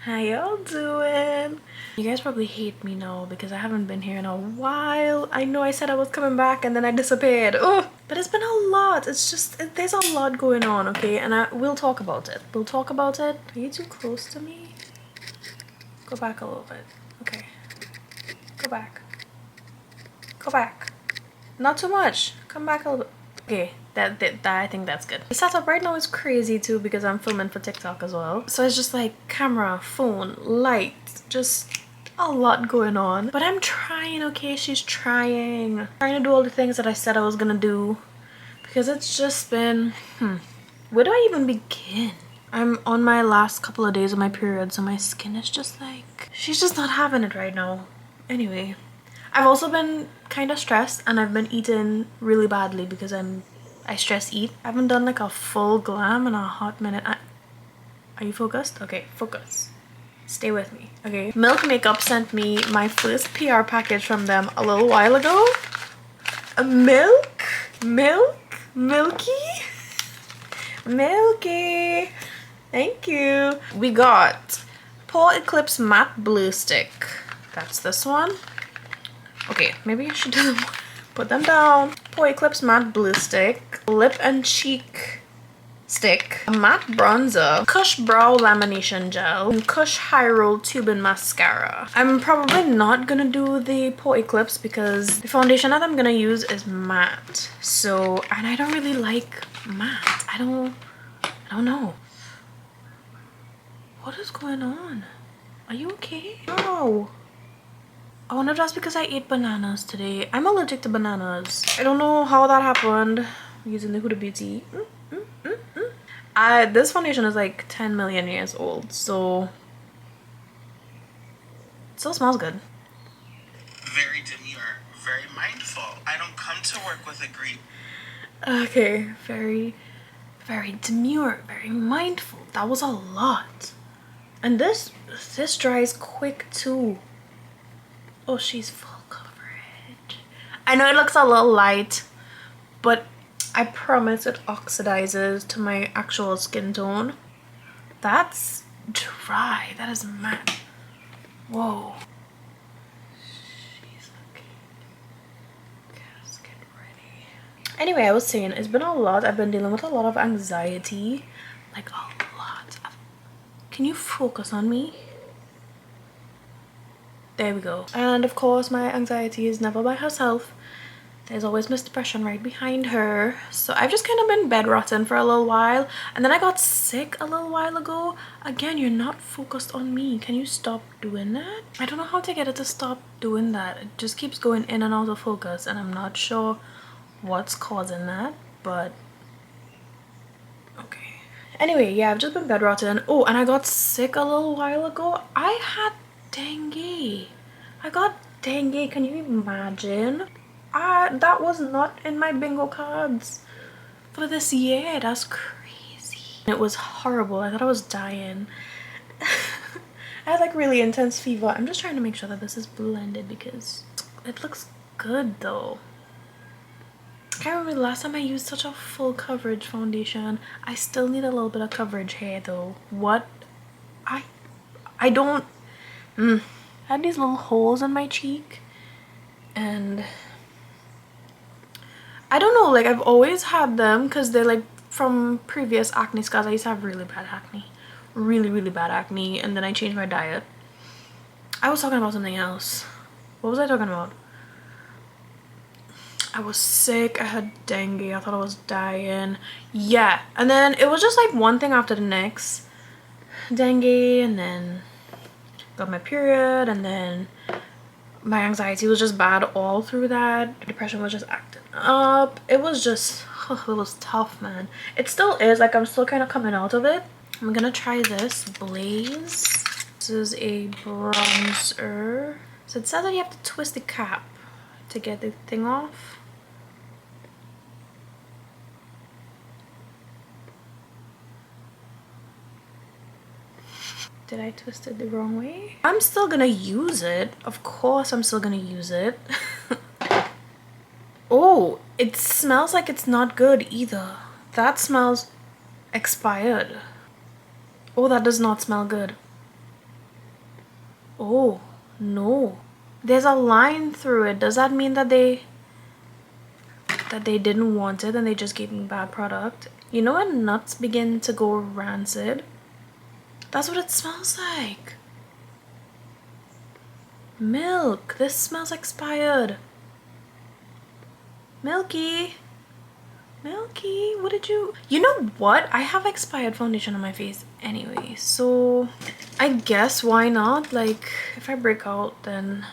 How y'all doing? You guys probably hate me now because I haven't been here in a while. I know I said I was coming back and then I disappeared. Oh, but it's been a lot. It's just, there's a lot going on, okay? And we'll talk about it. We'll talk about it. Are you too close to me? Go back a little bit. Okay. Go back. Go back. Not too much. Come back a little bit. Okay, that I think that's good. The setup right now is crazy too because I'm filming for TikTok as well. So it's just like camera, phone, light, just a lot going on. But I'm trying, okay? She's trying. Trying to do all the things that I said I was gonna do. Because it's just been, where do I even begin? I'm on my last couple of days of my period, so my skin is just like, she's just not having it right now. Anyway. I've also been kind of stressed and I've been eating really badly because I stress eat. I haven't done like a full glam in a hot minute. Are you focused? Okay, focus. Stay with me, okay? Milk Makeup sent me my first PR package from them a little while ago. Milky. Thank you. We got Pore Eclipse Matte Blue Stick. That's this one. Okay, maybe I should do them. Put them down. Pore Eclipse Matte Blue Stick. Lip and Cheek Stick. A matte bronzer. Kush Brow Lamination Gel. And Kush High Roll Tubing Mascara. I'm probably not gonna do the Pore Eclipse because the foundation that I'm gonna use is matte. So, and I don't really like matte. I don't know. What is going on? Are you okay? No. I wonder if that's because I ate bananas today. I'm allergic to bananas. I don't know how that happened. I'm using the Huda Beauty. This foundation is like 10 million years old, so it still smells good. Very demure, very mindful. I don't come to work with a green. Okay, very demure, very mindful. That was a lot. And this dries quick too. Oh, she's full coverage. I know it looks a little light, but I promise it oxidizes to my actual skin tone. That's dry. That is matte. Whoa. She's looking. Let's get ready. Anyway, I was saying it's been a lot. I've been dealing with a lot of anxiety. Like a lot. Can you focus on me? There we go. And of course my anxiety is never by herself. There's always Miss Depression right behind her. So I've just kind of been bedrotten for a little while. And then I got sick a little while ago. Again, you're not focused on me. Can you stop doing that? I don't know how to get it to stop doing that. It just keeps going in and out of focus. And I'm not sure what's causing that. But okay. Anyway, yeah, I've just been bedrotten. Oh, and I got sick a little while ago. I had dengue. I got dengue. Can you imagine? That was not in my bingo cards for this year. That's crazy. It was horrible. I thought I was dying. I had like really intense fever. I'm just trying to make sure that this is blended because it looks good though. I can't remember the last time I used such a full coverage foundation. I still need a little bit of coverage here though. What? I don't. I had these little holes in my cheek and I don't know, like I've always had them because they're like from previous acne scars. I used to have really bad acne. Really bad acne, and then I changed my diet. I was talking about something else. What was I talking about? I was sick. I had dengue. I thought I was dying. Yeah, and then it was just like one thing after the next. Dengue, and then got my period, and then my anxiety was just bad all through that. Depression was just acting up. It was just, it was tough, man. It still is. Like I'm still kind of coming out of it. I'm gonna try this Blaze. This is a bronzer. So it says that you have to twist the cap to get the thing off. Did I twist it the wrong way? I'm still gonna use it. Of course I'm still gonna use it. Oh, it smells like it's not good either. That smells expired. Oh, that does not smell good. Oh, no. There's a line through it. Does that mean that they didn't want it and they just gave me bad product? You know when nuts begin to go rancid? That's what it smells like. Milk. This smells expired. Milky. Milky, what did you... You know what? I have expired foundation on my face anyway, so I guess why not? Like, if I break out, then...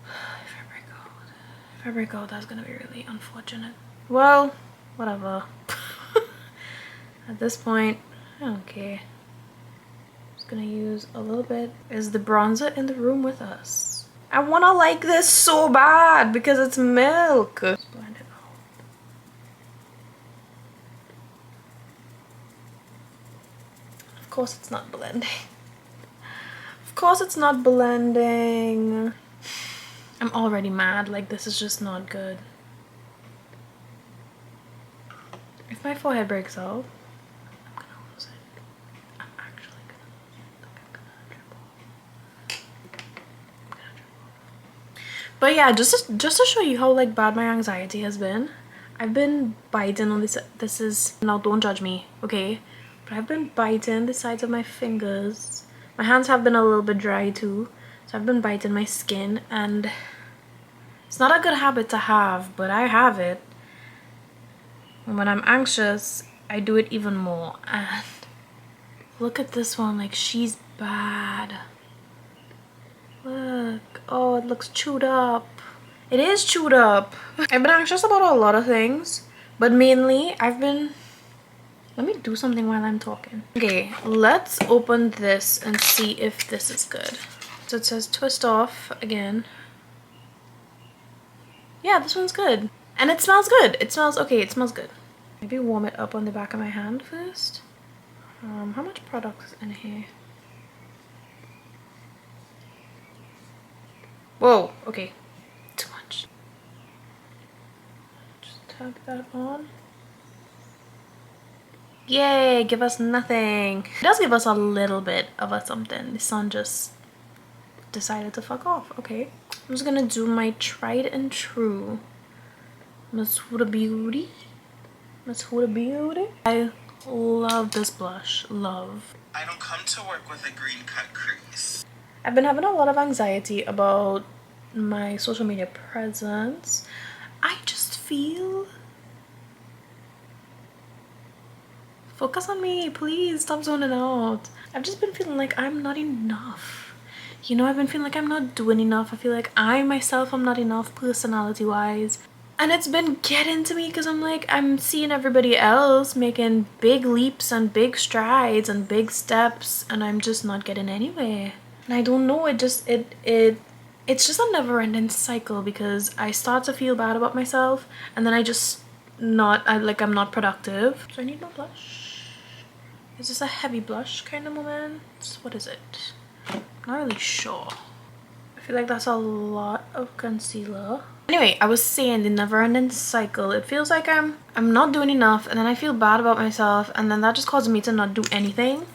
If I break out, that's gonna be really unfortunate. Well, whatever. At this point, I don't care. I'm just gonna use a little bit. Is the bronzer in the room with us? I wanna like this so bad because it's milk. Just blend it out. Of course it's not blending. Of course it's not blending. I'm already mad, like this is just not good. If my forehead breaks out, I'm gonna lose it. I'm actually gonna lose it. Like I'm gonna trip. But yeah, just to show you how like bad my anxiety has been, I've been biting on this is, now don't judge me, okay? But I've been biting the sides of my fingers. My hands have been a little bit dry too, so I've been biting my skin, and it's not a good habit to have, but I have it. And when I'm anxious, I do it even more. And look at this one, like she's bad. Look, oh, it looks chewed up. It is chewed up. I've been anxious about a lot of things, but mainly I've been... Let me do something while I'm talking. Okay, let's open this and see if this is good. So it says twist off again. Yeah, this one's good. And it smells good. It smells okay, it smells good. Maybe warm it up on the back of my hand first. How much product is in here? Whoa, okay. Too much. Just tap that on. Yay, give us nothing. It does give us a little bit of a something. The sun just decided to fuck off. Okay. I'm just gonna do my tried and true Miss Huda Beauty. Miss Huda Beauty. I love this blush. Love. I don't come to work with a green cut crease. I've been having a lot of anxiety about my social media presence. I just feel... Focus on me, please. Stop zoning out. I've just been feeling like I'm not enough. You know, I've been feeling like I'm not doing enough. I feel like I myself am not enough personality-wise. And it's been getting to me because I'm like, I'm seeing everybody else making big leaps and big strides and big steps, and I'm just not getting anywhere. And I don't know, it's just a never-ending cycle because I start to feel bad about myself, and then I'm not productive. So I need more blush. Is this a heavy blush kind of moment? What is it? I'm not really sure. I feel like that's a lot of concealer. Anyway, I was saying the never-ending cycle. It feels like I'm not doing enough, and then I feel bad about myself, and then that just causes me to not do anything,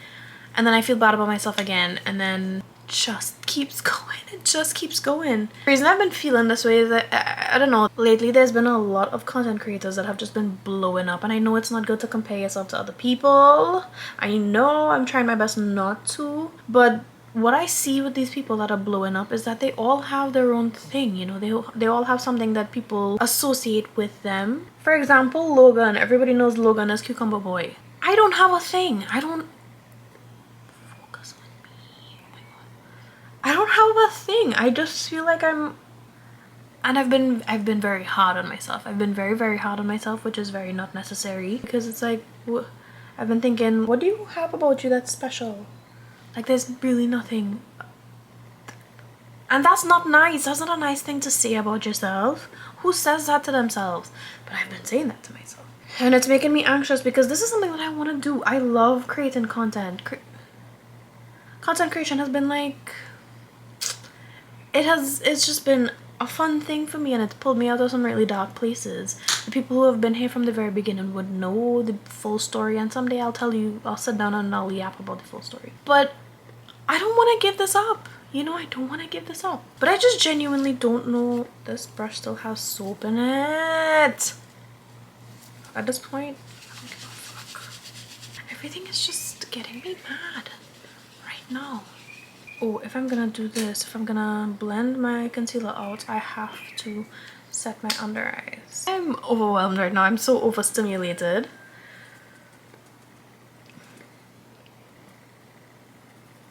and then I feel bad about myself again, and then just keeps going. It just keeps going. The reason I've been feeling this way is that I don't know, lately there's been a lot of content creators that have just been blowing up, and I know it's not good to compare yourself to other people. I know I'm trying my best not to, but what I see with these people that are blowing up is that they all have their own thing, you know. They all have something that people associate with them. For example, Logan. Everybody knows Logan as Cucumber Boy. I don't have a thing. I don't have a thing. I just feel like I've been very hard on myself. I've been very, very hard on myself, which is very not necessary, because it's like, I've been thinking, what do you have about you that's special? Like, there's really nothing. And that's not nice. That's not a nice thing to say about yourself. Who says that to themselves? But I've been saying that to myself. And it's making me anxious because this is something that I want to do. I love creating content. Content creation has been like... It's just been a fun thing for me, and it's pulled me out of some really dark places. The people who have been here from the very beginning would know the full story, and someday I'll sit down and I'll yap about the full story. But I don't want to give this up. You know, I don't want to give this up. But I just genuinely don't know. This brush still has soap in it. At this point, I don't give a fuck. Everything is just getting me mad right now. Oh, if I'm gonna do this, if I'm gonna blend my concealer out, I have to set my under eyes. I'm overwhelmed right now. I'm so overstimulated.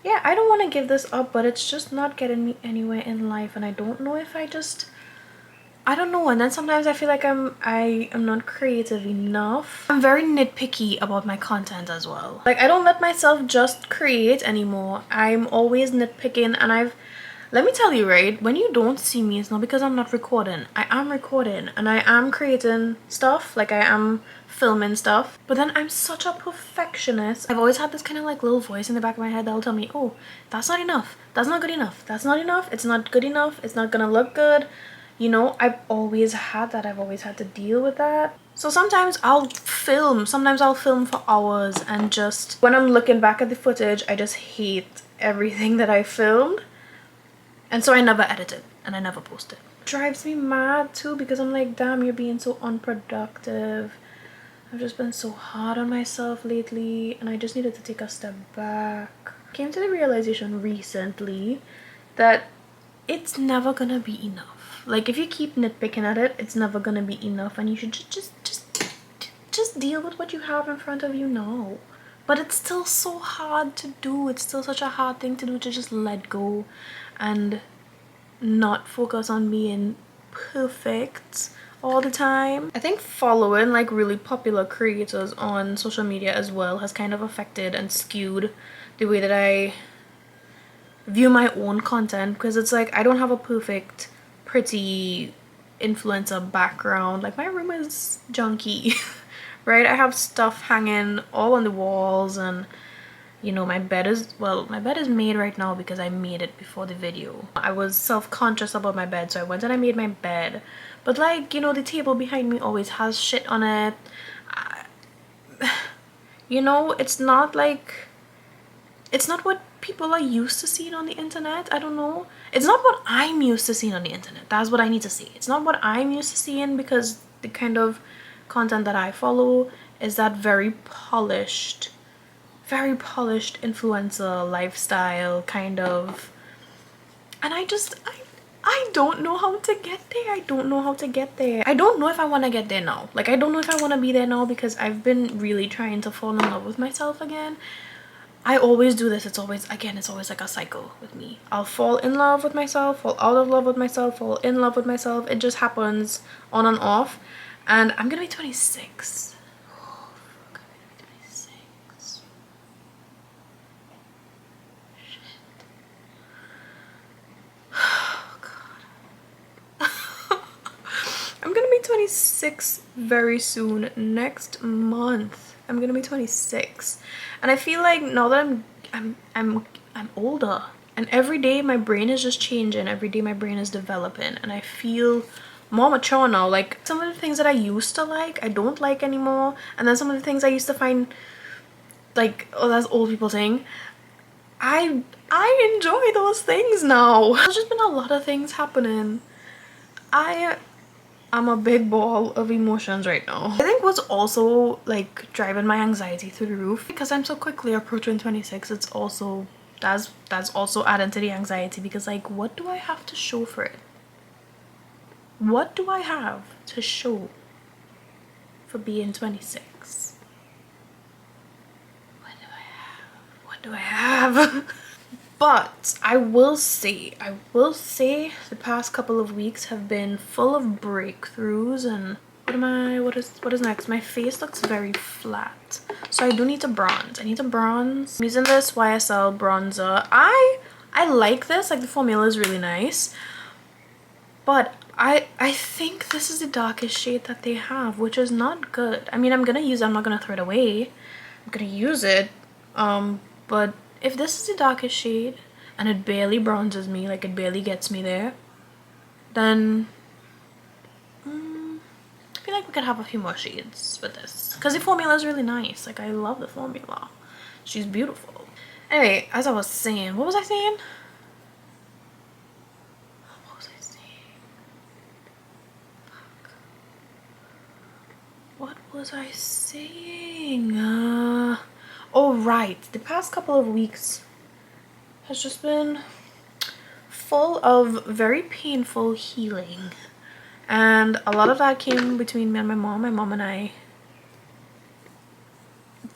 Yeah, I don't want to give this up, but it's just not getting me anywhere in life, and I don't know if I don't know. And then sometimes I feel like I am not creative enough. I'm very nitpicky about my content as well. Like, I don't let myself just create anymore. I'm always nitpicking, and let me tell you, right, when you don't see me, it's not because I'm not recording. I am recording and I am creating stuff, like I am filming stuff. But then I'm such a perfectionist. I've always had this kind of like little voice in the back of my head that'll tell me, oh, that's not enough. That's not good enough. That's not enough. It's not good enough. It's not gonna look good. You know, I've always had that. I've always had to deal with that. So sometimes I'll film for hours, and just when I'm looking back at the footage, I just hate everything that I filmed. And so I never edit it and I never post it. It drives me mad too, because I'm like, damn, you're being so unproductive. I've just been so hard on myself lately, and I just needed to take a step back. Came to the realization recently that it's never gonna be enough. Like, if you keep nitpicking at it, it's never gonna be enough, and you should just deal with what you have in front of you now. But it's still so hard to do. It's still such a hard thing to do, to just let go and not focus on being perfect all the time. I think following like really popular creators on social media as well has kind of affected and skewed the way that I view my own content, because it's like I don't have a perfect, pretty influencer background. Like, my room is junky. Right? I have stuff hanging all on the walls, and you know, my bed is made right now because I made it before the video. I was self-conscious about my bed, so I went and I made my bed. But like, you know, the table behind me always has shit on it. You know, it's not what people are used to seeing on the internet. I don't know. It's not what I'm used to seeing on the internet. That's what I need to see. It's not what I'm used to seeing, because the kind of content that I follow is that very polished influencer lifestyle kind of, and I don't know how to get there. I don't know how to get there. I don't know if I want to get there now. Like, I don't know if I want to be there now, because I've been really trying to fall in love with myself again. I always do this. It's always like a cycle with me. I'll fall in love with myself, fall out of love with myself, fall in love with myself. It just happens on and off. And I'm gonna be 26. Oh, fuck, I'm gonna be 26. Oh god. I'm gonna be 26 very soon. Next month I'm gonna be 26, and I feel like now that I'm older, and every day my brain is just changing, every day my brain is developing, and I feel more mature now. Like, some of the things that I used to like, I don't like anymore, and then some of the things I used to find like, oh, that's old people thing, I enjoy those things now. There's just been a lot of things happening. I'm a big ball of emotions right now. I think what's also like driving my anxiety through the roof, because I'm so quickly approaching 26, it's also that's also adding to the anxiety, because like, what do I have to show for it? What do I have to show for being 26? What do I have? But I will say the past couple of weeks have been full of breakthroughs. And what is next? My face looks very flat, so I do need to bronze. I'm using this YSL bronzer. I like this, like the formula is really nice, but I think this is the darkest shade that they have, which is not good. I mean, I'm gonna use it, I'm not gonna throw it away. I'm gonna use it, but if this is the darkest shade and it barely bronzes me, like it barely gets me there, then I feel like we could have a few more shades with this, because the formula is really nice. Like, I love the formula. She's beautiful. Anyway, as I was saying, what was I saying? What was I saying? What was I saying? Oh right, the past couple of weeks has just been full of very painful healing. And a lot of that came between me and my mom and I.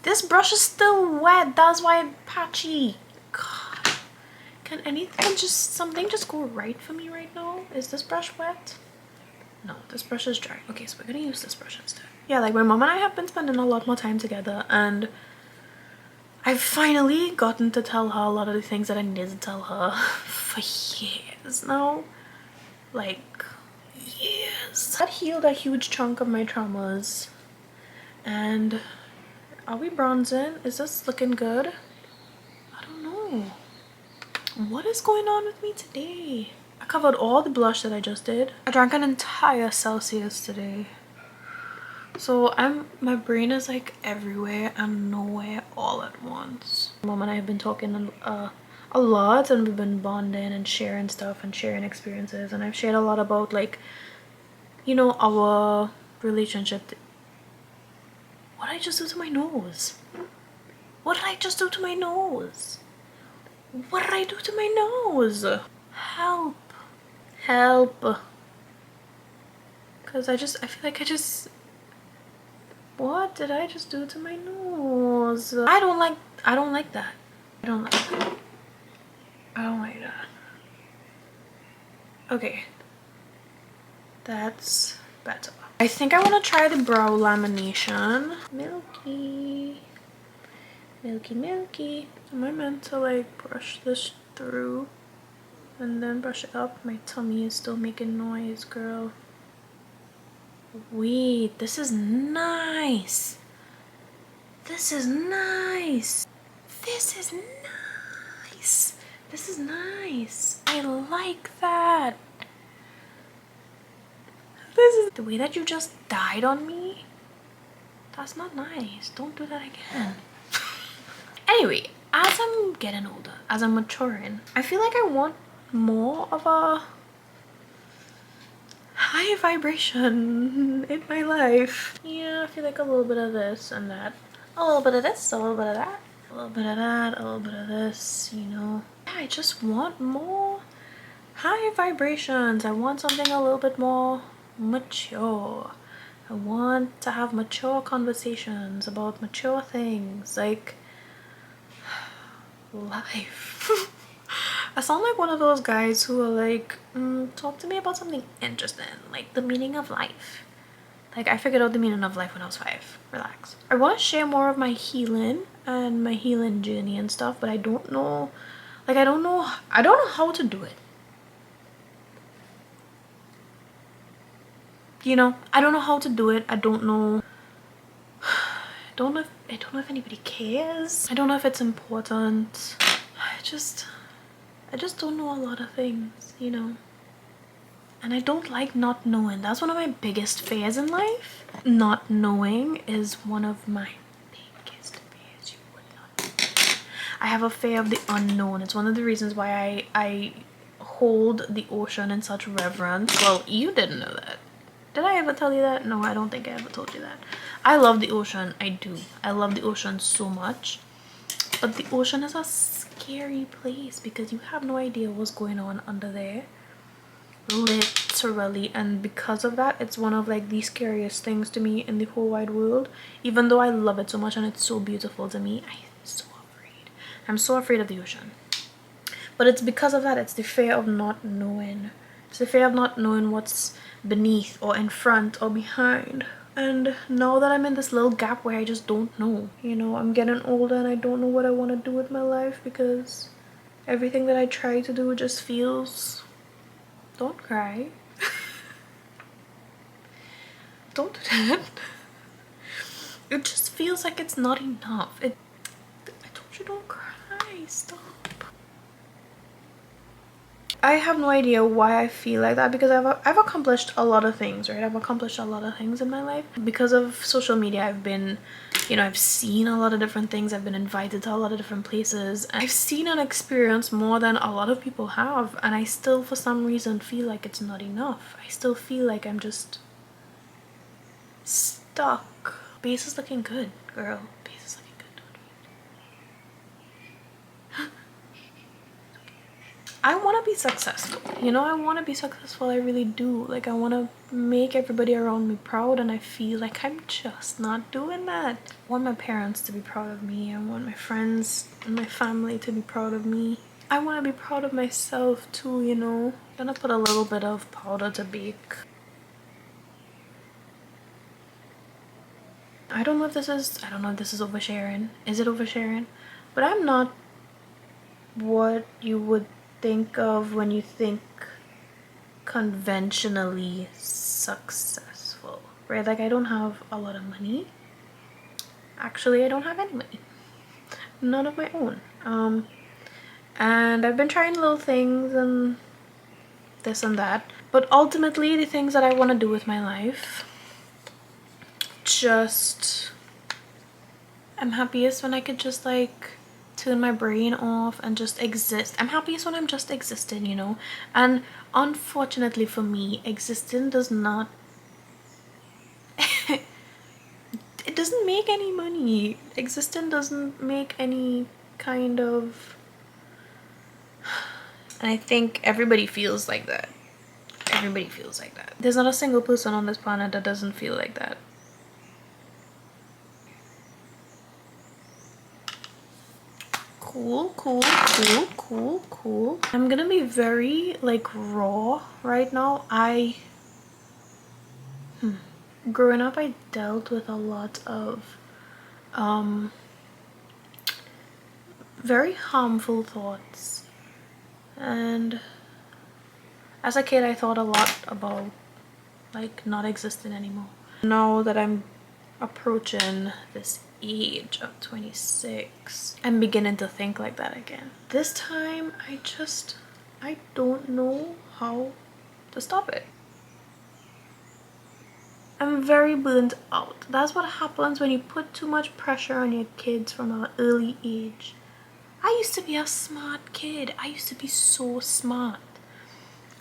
This brush is still wet, that's why it's patchy. God. Can something just go right for me right now? Is this brush wet? No, this brush is dry. Okay, so we're gonna use this brush instead. Yeah, like my mom and I have been spending a lot more time together, and I've finally gotten to tell her a lot of the things that I needed to tell her for years now. Like, years. That healed a huge chunk of my traumas. And are we bronzing? Is this looking good? I don't know. What is going on with me today? I covered all the blush that I just did. I drank an entire Celsius today. So my brain is like everywhere and nowhere all at once. Mom and I have been talking a lot, and we've been bonding and sharing stuff and sharing experiences, and I've shared a lot about, like, you know, our relationship. What did I just do to my nose? What did I just do to my nose? What did I do to my nose? Help. Help. Because I feel like what did I just do to my nose? I don't like that. I don't like that. I don't like that. Okay. That's better. I think I want to try the brow lamination. Milky. Milky, milky. Am I meant to like brush this through and then brush it up? My tummy is still making noise, girl. Wait, this is nice. This is nice. This is nice. This is nice. I like that. This is the way that you just died on me. That's not nice. Don't do that again. Anyway, as I'm getting older, as I'm maturing, I feel like I want more of a high vibration in my life. Yeah, I feel like a little bit of this and that. A little bit of this, a little bit of that. A little bit of that, a little bit of this, you know. Yeah, I just want more high vibrations. I want something a little bit more mature. I want to have mature conversations about mature things, like life. I sound like one of those guys who are like, talk to me about something interesting, like the meaning of life. Like, I figured out the meaning of life when I was 5. Relax. I want to share more of my healing and my healing journey and stuff, but I don't know, like, I don't know how to do it. You know, I don't know how to do it. I don't know. I don't know if anybody cares. I don't know if it's important. I just don't know a lot of things, you know. And I don't like not knowing. That's one of my biggest fears in life. Not knowing is one of my biggest fears. You would not know. I have a fear of the unknown. It's one of the reasons why I hold the ocean in such reverence. Well, you didn't know that. Did I ever tell you that? No, I don't think I ever told you that. I love the ocean. I do. I love the ocean so much. But the ocean is a scary place because you have no idea what's going on under there. Literally. And because of that, it's one of like the scariest things to me in the whole wide world. Even though I love it so much and it's so beautiful to me, I'm so afraid of the ocean. But it's because of that. It's the fear of not knowing. It's the fear of not knowing what's beneath or in front or behind. And now that I'm in this little gap where I just don't know, you know, I'm getting older and I don't know what I want to do with my life because everything that I try to do just feels... Don't cry. Don't do that. It just feels like it's not enough. I told you don't cry. Stop. I have no idea why I feel like that, because I've accomplished a lot of things, right? I've accomplished a lot of things in my life. Because of social media, I've been, you know, I've seen a lot of different things. I've been invited to a lot of different places. I've seen and experienced more than a lot of people have, and I still, for some reason, feel like it's not enough. I still feel like I'm just stuck. Base is looking good, girl. Base is looking good. I want to be successful, you know. I want to be successful. I really do. Like, I want to make everybody around me proud, and I feel like I'm just not doing that. I want my parents to be proud of me. I want my friends and my family to be proud of me. I want to be proud of myself too, you know. I'm gonna put a little bit of powder to bake. I don't know if this is oversharing. Is it oversharing? But I'm not what you would think of when you think conventionally successful, right? Like, I don't have a lot of money. Actually, I don't have any money, none of my own. And I've been trying little things and this and that, but ultimately the things that I want to do with my life, just, I'm happiest when I could just like turn my brain off and just exist. I'm happiest when I'm just existing, you know. And unfortunately for me, existing does not it doesn't make any money. Existing doesn't make any kind of, and I think everybody feels like that. Everybody feels like that. There's not a single person on this planet that doesn't feel like that. Cool, cool, cool, cool, cool. I'm gonna be very like raw right now. Growing up, I dealt with a lot of very harmful thoughts, and as a kid I thought a lot about like not existing anymore. Now that I'm approaching this age of 26, I'm beginning to think like that again. This time I don't know how to stop it. I'm very burnt out. That's what happens when you put too much pressure on your kids from an early age. I used to be a smart kid. I used to be so smart.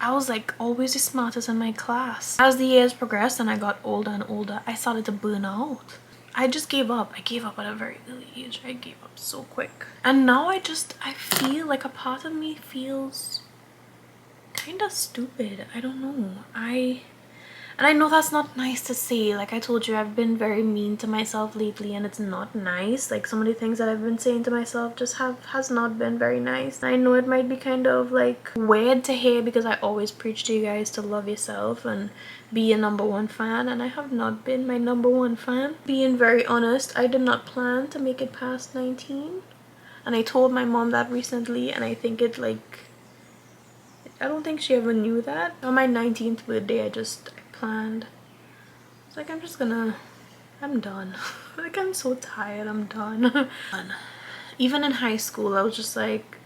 I was like always the smartest in my class. As the years progressed and I got older and older, I started to burn out. I just gave up. I gave up at a very early age. I gave up so quick. And now I feel like a part of me feels kind of stupid. I don't know. And I know that's not nice to say. Like I told you, I've been very mean to myself lately, and it's not nice. Like some of the things that I've been saying to myself just has not been very nice. I know it might be kind of like weird to hear, because I always preach to you guys to love yourself and be your #1 fan, and I have not been my #1 fan. Being very honest, I did not plan to make it past 19, and I told my mom that recently, and I think it like, I don't think she ever knew that. On my 19th birthday, I planned. It's like, I'm done. Like, I'm so tired, I'm done. Even in high school, I was just like,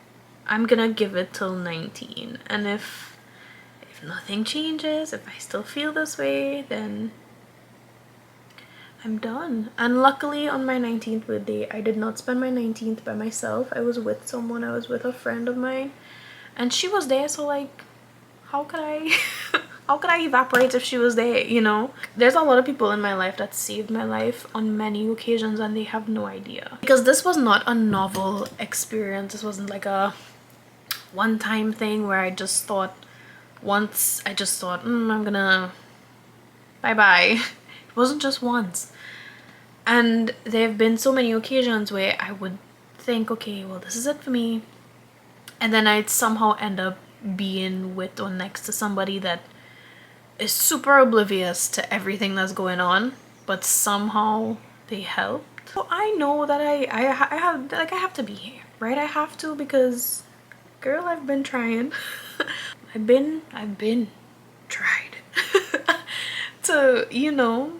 I'm gonna give it till 19. And if nothing changes, if I still feel this way, then I'm done. And luckily on my 19th birthday, I did not spend my 19th by myself. I was with someone. I was with a friend of mine, and she was there, so like, how could I how could I evaporate if she was there, you know? There's a lot of people in my life that saved my life on many occasions, and they have no idea. Because this was not a novel experience. This wasn't like a one-time thing where I just thought I'm gonna bye-bye. It wasn't just once. And there have been so many occasions where I would think, okay, well, this is it for me. And then I'd somehow end up being with or next to somebody that is super oblivious to everything that's going on, but somehow they helped. So I know that I have to be here, right? I have to, because girl, I've been trying. I've been tried to, you know,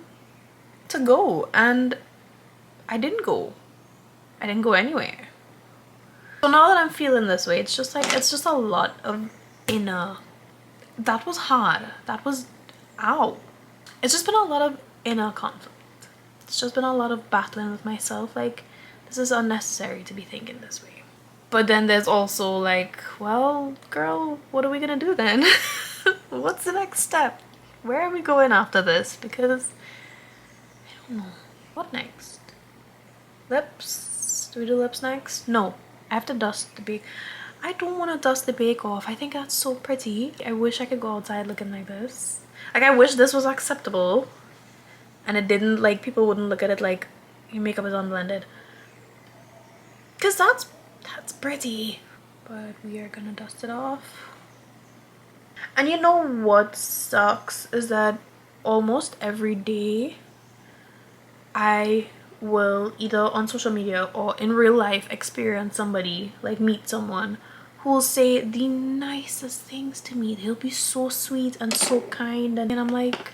to go, and I didn't go anywhere. So now that I'm feeling this way, it's just like, it's just a lot of inner, that was hard. That was, ow. It's just been a lot of inner conflict. It's just been a lot of battling with myself. Like, this is unnecessary to be thinking this way. But then there's also like, well, girl, what are we gonna do then? What's the next step? Where are we going after this? Because I don't know. What next? Lips? Do we do lips next? No. I have to dust the bake. I don't want to dust the bake off. I think that's so pretty. I wish I could go outside looking like this. Like, I wish this was acceptable. And it didn't, like, people wouldn't look at it like your makeup is unblended. Because that's pretty. But we are gonna dust it off. And you know what sucks is that almost every day I will either on social media or in real life experience somebody, like meet someone who will say the nicest things to me. They'll be so sweet and so kind, and I'm like,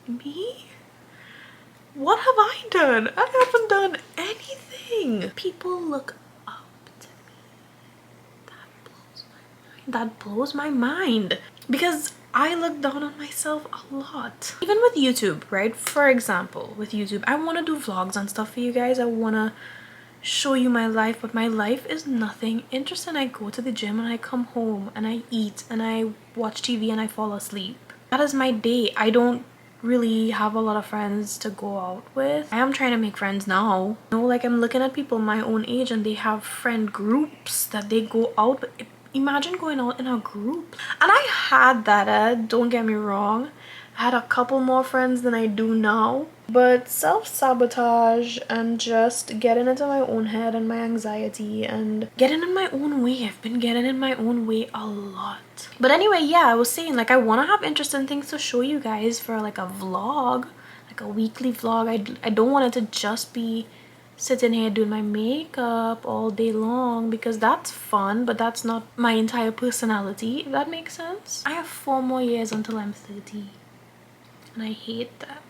me? What have I done? I haven't done anything. People look up to me. That blows my mind. Because I look down on myself a lot. Even with YouTube, right? For example, with YouTube, I want to do vlogs and stuff for you guys. I want to show you my life, but my life is nothing interesting. I go to the gym and I come home and I eat and I watch TV and I fall asleep. That is my day. I don't really have a lot of friends to go out with. I am trying to make friends now. You know, like I'm looking at people my own age and they have friend groups that they go out with. Imagine going out in a group. And I had that, don't get me wrong. I had a couple more friends than I do now. But self-sabotage and just getting into my own head and my anxiety and getting in my own way. I've been getting in my own way a lot. But anyway, yeah, I was saying, like, I want to have interesting things to show you guys for like a vlog, like a weekly vlog. I don't want it to just be sitting here doing my makeup all day long, because that's fun, but that's not my entire personality, if that makes sense. I have 4 more years until I'm 30, and I hate that.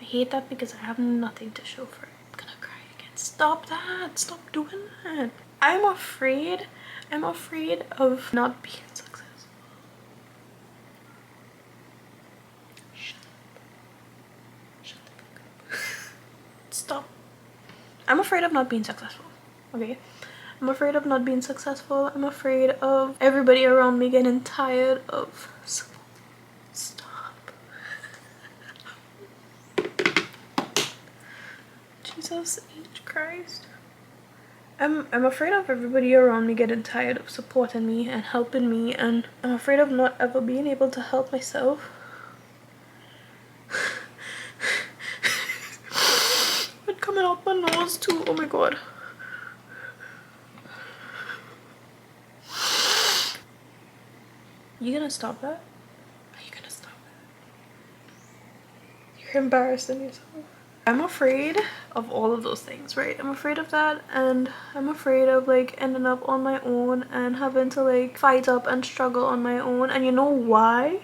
I hate that because I have nothing to show for it. I'm gonna cry again. Stop that. Stop doing that. I'm afraid of not being successful. Shut up. Shut the fuck up. Stop. I'm afraid of not being successful, okay? I'm afraid of not being successful. I'm afraid of everybody around me getting tired of support. Stop. Jesus H. Christ. I'm afraid of everybody around me getting tired of supporting me and helping me, and I'm afraid of not ever being able to help myself. Coming out my nose too. Oh my god. You gonna stop that? Are you gonna stop that? You're embarrassing yourself. I'm afraid of all of those things, right? I'm afraid of that, and I'm afraid of like ending up on my own and having to like fight up and struggle on my own. And you know why?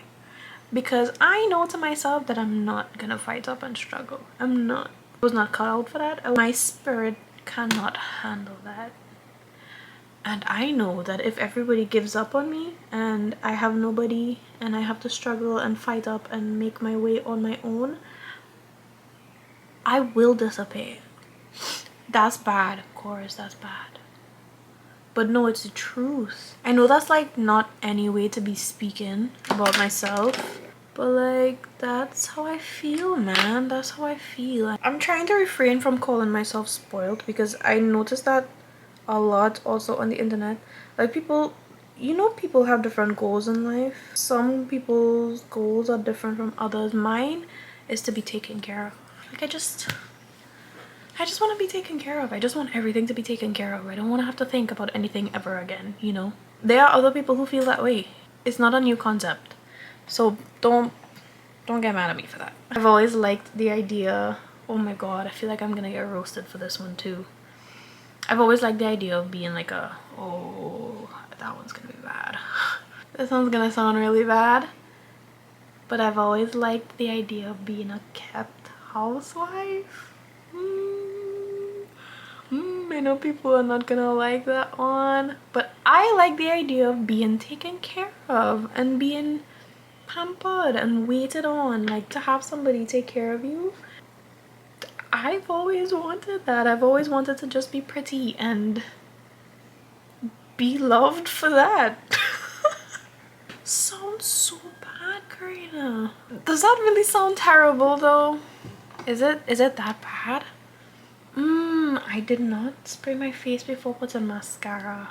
Because I know to myself that I'm not gonna fight up and struggle. I'm not. I was not cut out for that. My spirit cannot handle that. And I know that if everybody gives up on me and I have nobody and I have to struggle and fight up and make my way on my own, I will disappear. That's bad, of course, that's bad. But no, it's the truth. I know that's like not any way to be speaking about myself, but like that's how I feel, man. That's how I feel. I'm trying to refrain from calling myself spoiled, because I noticed that a lot also on the internet. Like people, you know, people have different goals in life. Some people's goals are different from others. Mine is to be taken care of. Like I just want to be taken care of. I just want everything to be taken care of. I don't want to have to think about anything ever again, you know? There are other people who feel that way. It's not a new concept. So don't get mad at me for that. I've always liked the idea, oh my god, I feel like I'm gonna get roasted for this one too. I've always liked the idea of being like a, oh, that one's gonna be bad. This one's gonna sound really bad. But I've always liked the idea of being a kept housewife. I know people are not gonna like that one, but I like the idea of being taken care of and being pampered and waited on, like to have somebody take care of you. I've always wanted that. I've always wanted to just be pretty and be loved for that. Sounds so bad, Karina. Does that really sound terrible though? Is it that bad? I did not spray my face before putting mascara.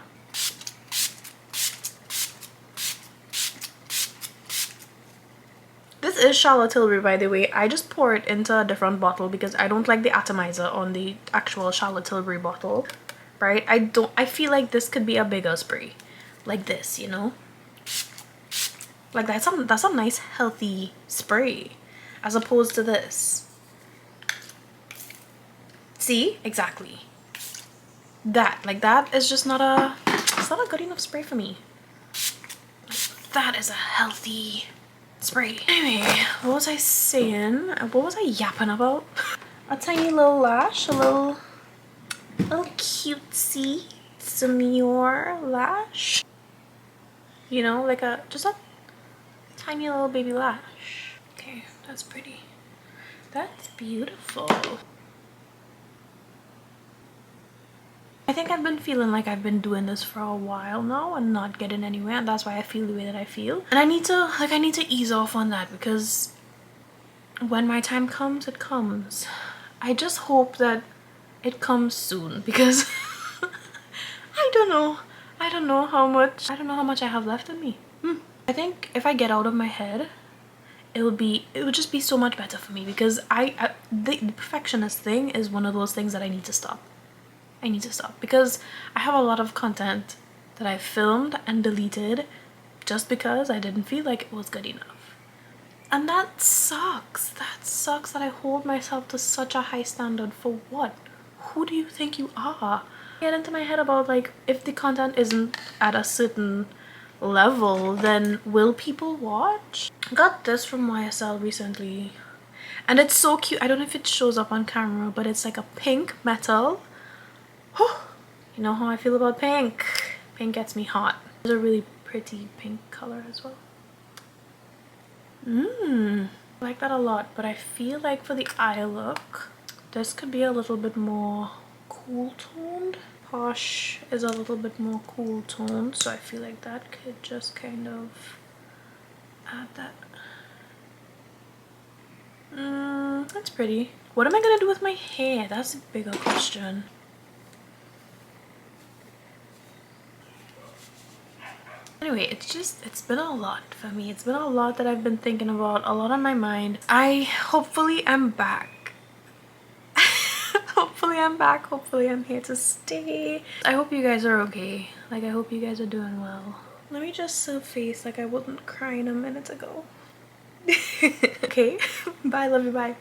This is Charlotte Tilbury, by the way. I just pour it into a different bottle because I don't like the atomizer on the actual Charlotte Tilbury bottle, right? I feel like this could be a bigger spray, like this, you know? Like that's a nice healthy spray as opposed to this. See? Exactly. That is just not a, it's not a good enough spray for me. That is a healthy spray. Anyway, what was I saying? What was I yapping about? A tiny little lash, a little cutesy demure lash. You know, like just a tiny little baby lash. Okay, that's pretty. That's beautiful. I think I've been feeling like I've been doing this for a while now and not getting anywhere, and that's why I feel the way that I feel. And I need to ease off on that because when my time comes, it comes. I just hope that it comes soon because I don't know how much I have left in me. I think if I get out of my head, it would just be so much better for me because the perfectionist thing is one of those things that I need to stop. I need to stop because I have a lot of content that I filmed and deleted just because I didn't feel like it was good enough. And that sucks. That sucks that I hold myself to such a high standard for what? Who do you think you are? I get into my head about like if the content isn't at a certain level, then will people watch? I got this from YSL recently and it's so cute. I don't know if it shows up on camera, but it's like a pink metal. You know how I feel about pink. Pink gets me hot. It's a really pretty pink color as well. I like that a lot, but I feel like for the eye look, this could be a little bit more cool toned. Posh is a little bit more cool toned, so I feel like that could just kind of add that. That's pretty. What am I gonna do with my hair? That's a bigger question. Anyway, it's been a lot for me. It's been a lot that I've been thinking about, a lot on my mind. Hopefully I'm back. Hopefully I'm back. Hopefully I'm here to stay. I hope you guys are okay. Like, I hope you guys are doing well. Let me just face like I wasn't crying a minute ago. Okay, bye, love you, bye.